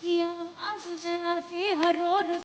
हर रोज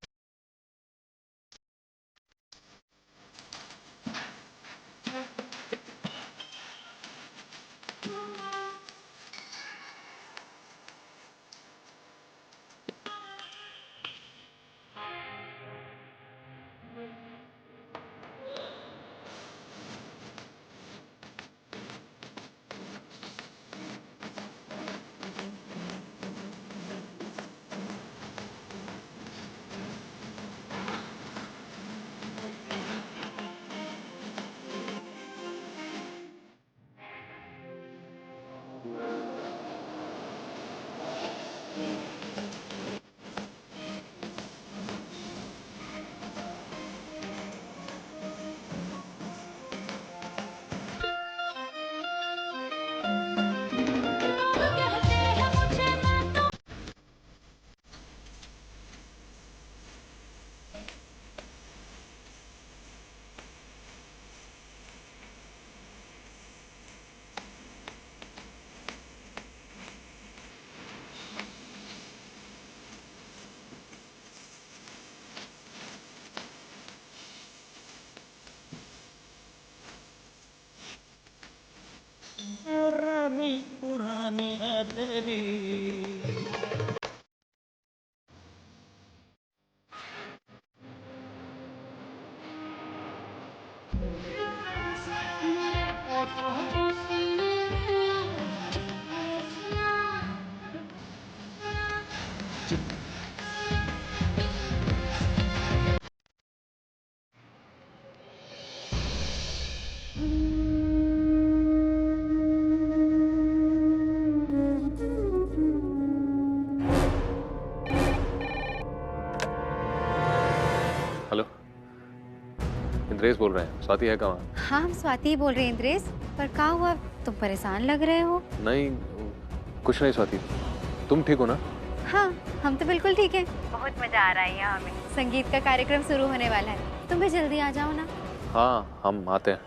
पुरानी पुरानी है तेरी। हेलो, इंद्रेश बोल रहे हैं। स्वाति है कहाँ? हाँ, हम स्वाति ही बोल रहे हैं इंद्रेश। पर कहाँ हुआ, तुम परेशान लग रहे हो? नहीं, कुछ नहीं स्वाति। तुम ठीक हो ना? हाँ, हम तो बिल्कुल ठीक हैं। बहुत मजा आ रहा है यहाँ हमें। संगीत का कार्यक्रम शुरू होने वाला है, तुम भी जल्दी आ जाओ ना। हाँ, हम आते हैं।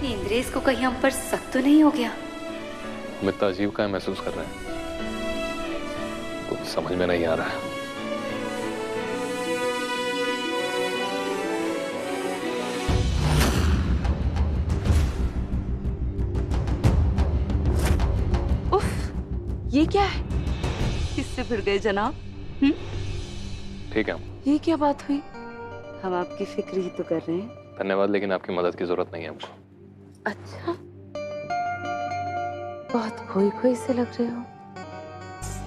इंद्रेश को कहीं हम पर शक तो नहीं हो गया? हम इतना अजीब का महसूस कर रहे हैं, कुछ समझ में नहीं आ रहा है। उफ, ये क्या है? किससे फिर गए जनाब? ठीक है। ये क्या बात हुई? हम आपकी फिक्र ही तो कर रहे हैं। धन्यवाद, लेकिन आपकी मदद की जरूरत नहीं है हमको। अच्छा, बहुत खोई खोई से लग रहे हो।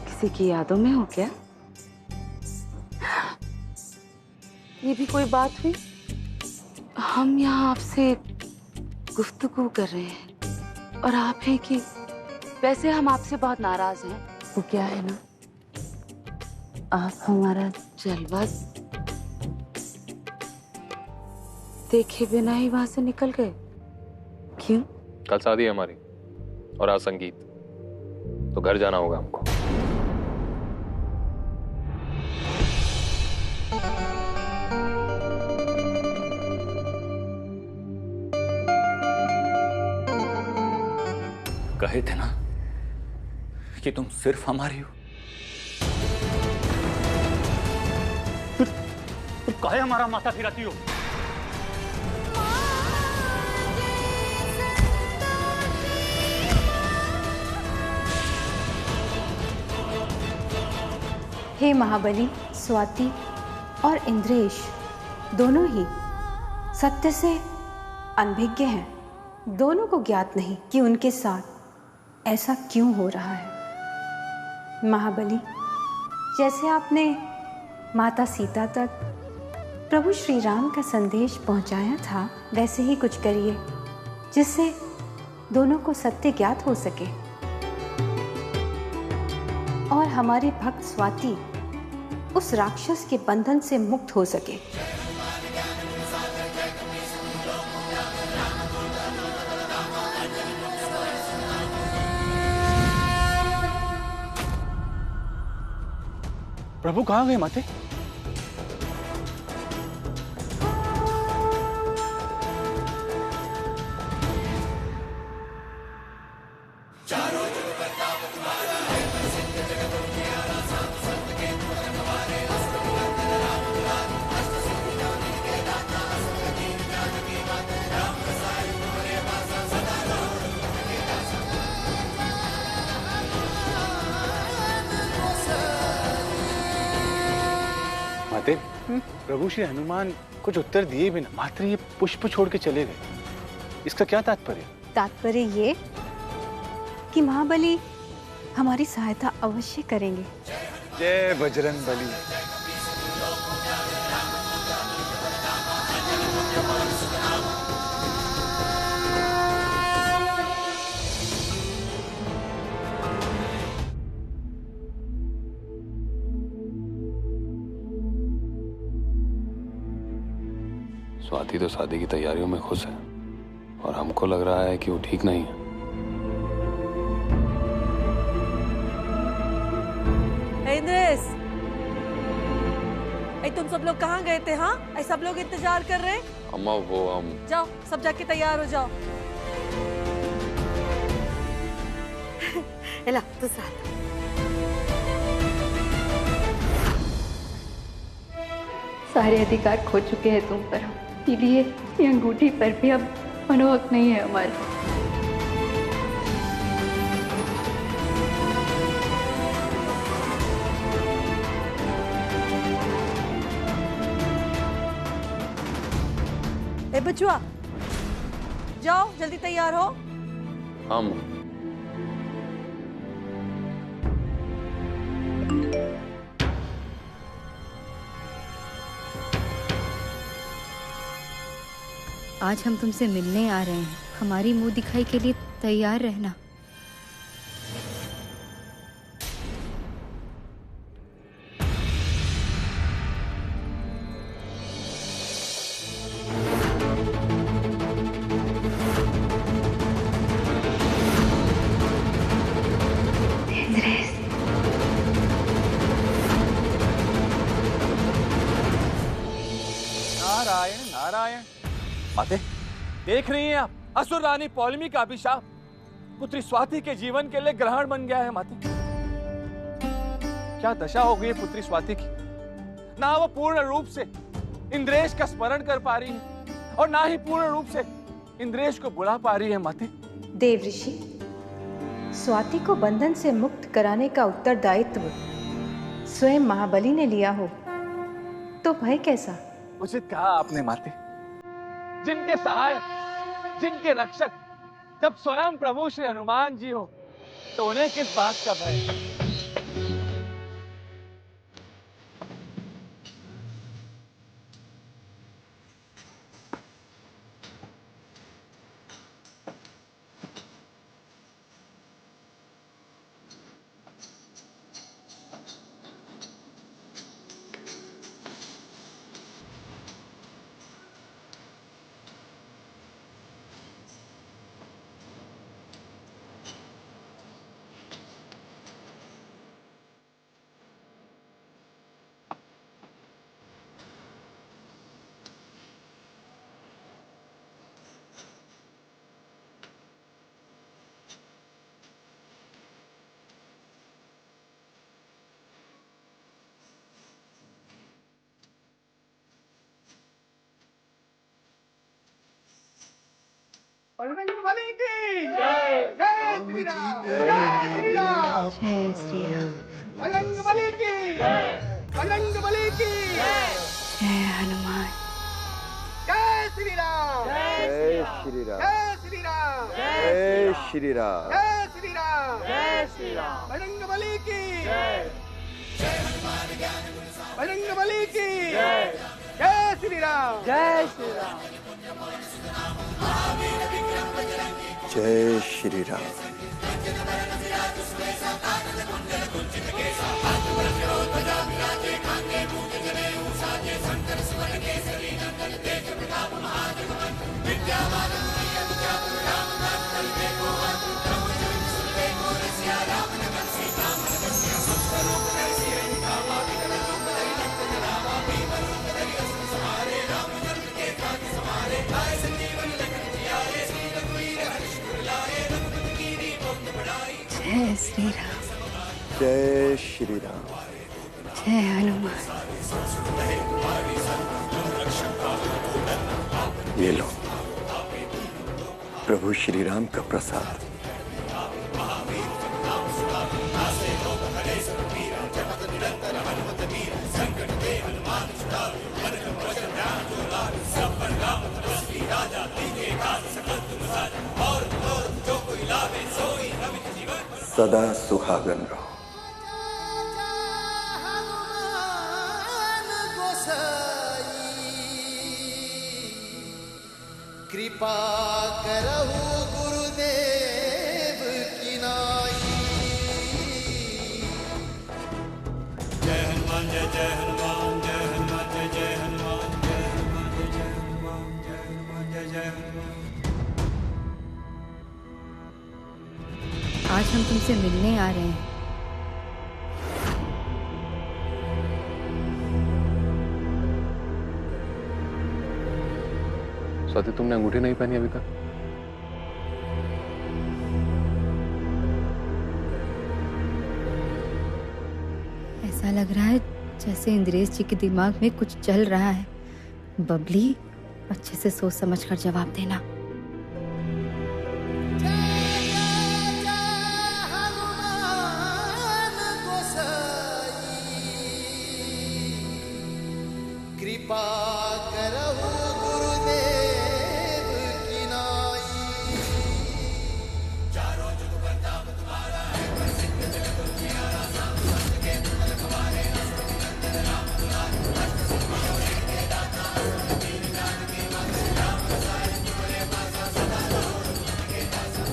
किसी की यादों में हो क्या? ये भी कोई बात हुई? हम यहाँ आपसे गुफ्तगू कर रहे हैं और आप हैं कि वैसे हम आपसे बहुत नाराज हैं। वो क्या है ना, आप हमारा जलवा देखे बिना ही वहां से निकल गए। क्यों? कल शादी है हमारी और आज संगीत, तो घर जाना होगा हमको। कहे थे ना कि तुम सिर्फ हमारी हो। तुम काहे हमारा माथा फिराती हो? हे महाबली, स्वाति और इंद्रेश दोनों ही सत्य से अनभिज्ञ हैं। दोनों को ज्ञात नहीं कि उनके साथ ऐसा क्यों हो रहा है। महाबली, जैसे आपने माता सीता तक प्रभु श्री राम का संदेश पहुंचाया था, वैसे ही कुछ करिए जिससे दोनों को सत्य ज्ञात हो सके और हमारी भक्त स्वाति उस राक्षस के बंधन से मुक्त हो सके। प्रभु कहाँ गए माते? माते, प्रभु श्री हनुमान कुछ उत्तर दिए बिना मात्र ये पुष्प छोड़ के चले गए। इसका क्या तात्पर्य? तात्पर्य ये कि महाबली हमारी सहायता अवश्य करेंगे। जय बजरंग बली। स्वाति तो शादी की तैयारियों में खुश है और हमको लग रहा है कि वो ठीक नहीं है। इंद्रेश, तुम सब लोग कहाँ गए थे? हाँ, सब लोग इंतजार कर रहे हैं। अम्मा वो हम जाओ, सब जाके तैयार हो जाओ। एला, तू साथ। सारे अधिकार खो चुके हैं तुम पर, इसलिए ये अंगूठी पर भी अब मनोहक नहीं है हमारा। ए बचुआ, जाओ जल्दी तैयार हो। हम आज हम तुमसे मिलने आ रहे हैं, हमारी मुंह दिखाई के लिए तैयार रहना। नारायण नारायण। माते, देख रही हैं आप, असुर रानी पौलमी का अभिशाप पुत्री स्वाति के जीवन के लिए ग्रहण बन गया है। माते, क्या दशा हो गई पुत्री स्वाति की। ना वो पूर्ण रूप से इंद्रेश का स्मरण कर पा रही है और ना ही पूर्ण रूप से इंद्रेश को बुला पा रही है। माते, देव ऋषि, स्वाति को बंधन से मुक्त कराने का उत्तरदायित्व स्वयं महाबली ने लिया हो तो भय कैसा? उचित कहा आपने माते। जिनके सहायक, जिनके रक्षक जब स्वयं प्रभु श्री हनुमान जी हो तो उन्हें किस बात का भय। बजरंगबली की जय, जय श्री राम, जय श्री राम, जय श्री राम। बजरंगबली की जय, बजरंगबली की जय, जय हनुमान। जय श्री राम, जय श्री राम, जय श्री राम, जय श्री राम, जय श्री राम, जय श्री राम, बजरंगबली की जय, बजरंगबली की जय, जय श्री राम, जय श्री राम, जय श्री राम। बड़ा जय श्री राम। जय श्री राम। जय हनुमान। ये लो प्रभु श्री राम का प्रसाद। सदा सुहागन रहो। कृपा करहु गुरुदेव की नाई। जय हनुमान जय जय हनुमान जय हनुमान जय जय हनुमान जय हनुमान जय जय हनुमान जय हनुमान जय जय हनुमान। आज हम तुमसे मिलने आ रहे हैं। स्वाति, तुमने अंगूठी नहीं पहनी अभी तक? ऐसा लग रहा है जैसे इंद्रेश जी के दिमाग में कुछ चल रहा है। बबली, अच्छे से सोच समझ कर जवाब देना। कृपा करहु गुरुदेव की नाई। चारों जुग प्रताप तुम्हारा है, प्रसिद्ध जगत उजियारा। सांब संत के तुमल भवारे, असुर निरंजन राम दुलारे। भक्त सिमरन के दाता, असुर दीन जानकी माता। राम रसायन तुम्हारे पासा, सदा रहो उनके दासा।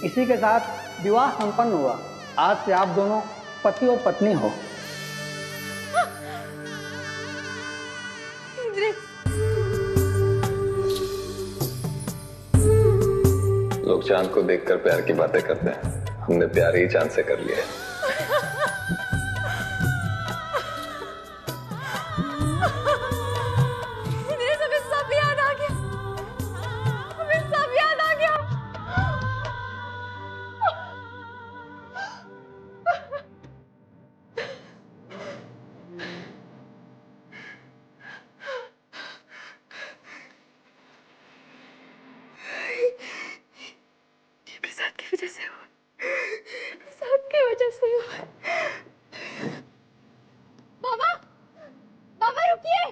इसी के साथ विवाह संपन्न हुआ। आज से आप दोनों पति और पत्नी हो। लोग चांद को देखकर प्यार की बातें करते हैं, हमने प्यार ही चांद से कर लिया। हमें सब याद आ गया, हमें सब याद आ गया। प्रसाद की वजह से हुआ, प्रसाद की वजह से हुआ। बाबा, बाबा रुकिए।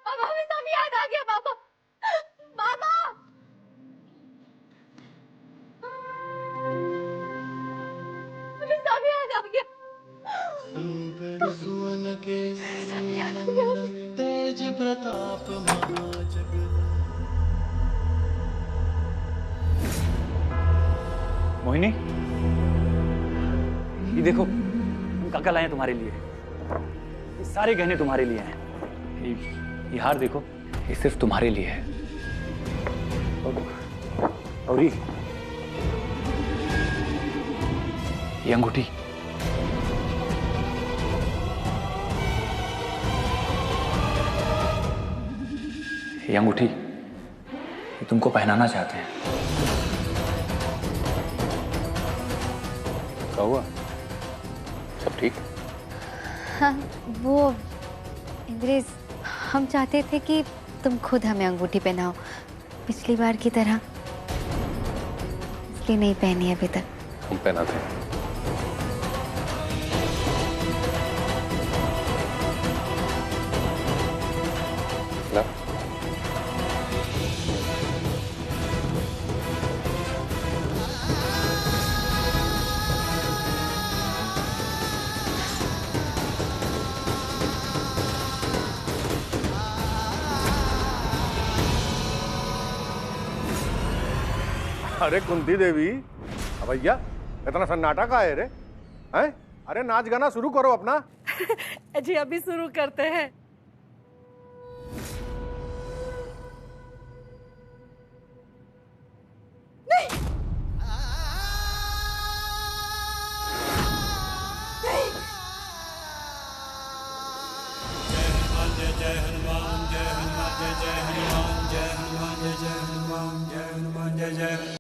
बाबा हमें सब याद आ गया। बाबा, बाबा, हमें सब याद आ गया। सुवन के तेज प्रताप महाजग। मोहिनी, ये देखो हम काका लाए हैं तुम्हारे लिए। ये सारे गहने तुम्हारे लिए हैं। ये हार देखो, ये सिर्फ तुम्हारे लिए है। और ये अंगूठी, ये अंगूठी ये तुमको पहनाना चाहते हैं। क्या हुआ? सब ठीक? हाँ, वो इंद्रेश, हम चाहते थे कि तुम खुद हमें अंगूठी पहनाओ पिछली बार की तरह, इसलिए नहीं पहनी अभी तक। हम पहनाते हैं। अरे कुंती देवी, भैया इतना सन्नाटा का है रे? हैं? अरे नाच गाना शुरू करो अपना। जी अभी शुरू करते हैं। जय हनुमान जय हनुमान जय हनुमान जय हनुमान जय हनुमान जय हनुमान जय जय।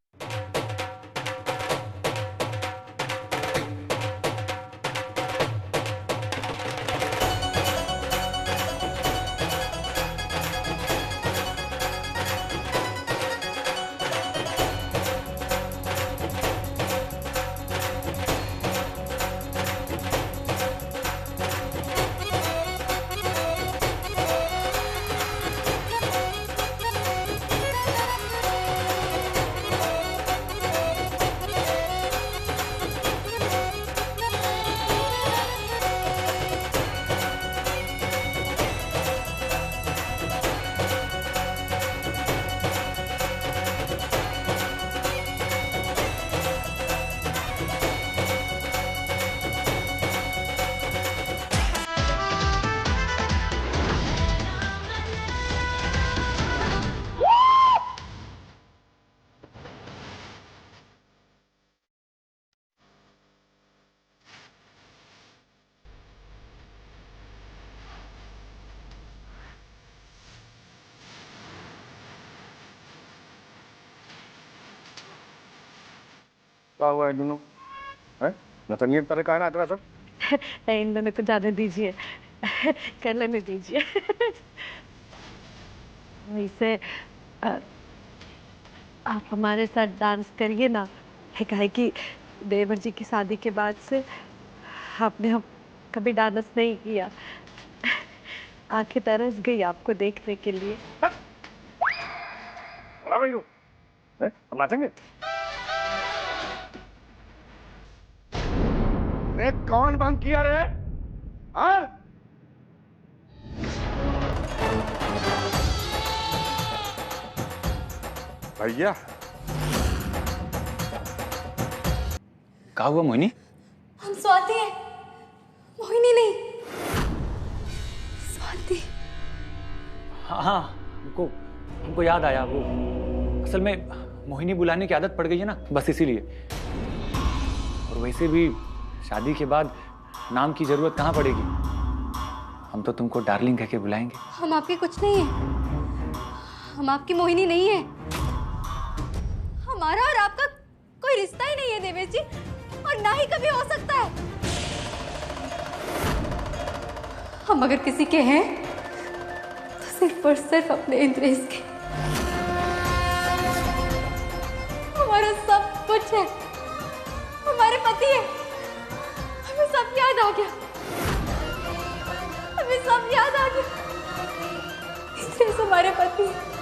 क्या हुआ है दोनों? नतनियत तरह का है ना तेरा सब? इन दोनों को जाने दीजिए, कर लेने दीजिए। वैसे आप हमारे साथ डांस करिए ना। है कि देवर जी की शादी के बाद से आपने हम कभी डांस नहीं किया। आंखें तरस गई आपको देखने के लिए। हम नाचेंगे? रे कौन बंद किया रे? हाँ? भैया कहा हुआ मोहिनी? हम स्वाति हैं, मोहिनी नहीं। स्वाति। हाँ हमको याद आया। वो असल में मोहिनी बुलाने की आदत पड़ गई है ना, बस इसीलिए। और वैसे भी शादी के बाद नाम की जरूरत कहाँ पड़ेगी। हम तो तुमको डार्लिंग कह के बुलाएंगे। हम आपके कुछ नहीं है, हम आपकी मोहिनी नहीं है। हमारा और आपका कोई रिश्ता ही नहीं है देवेश जी, और ना ही कभी हो सकता है। हम अगर किसी के हैं तो सिर्फ और सिर्फ अपने इंद्रेश के। हमारा सब कुछ है, हमारे पति है। हमें सब याद आ गया, हमें सब याद आ गया। इंद्रेश हमारे पति है।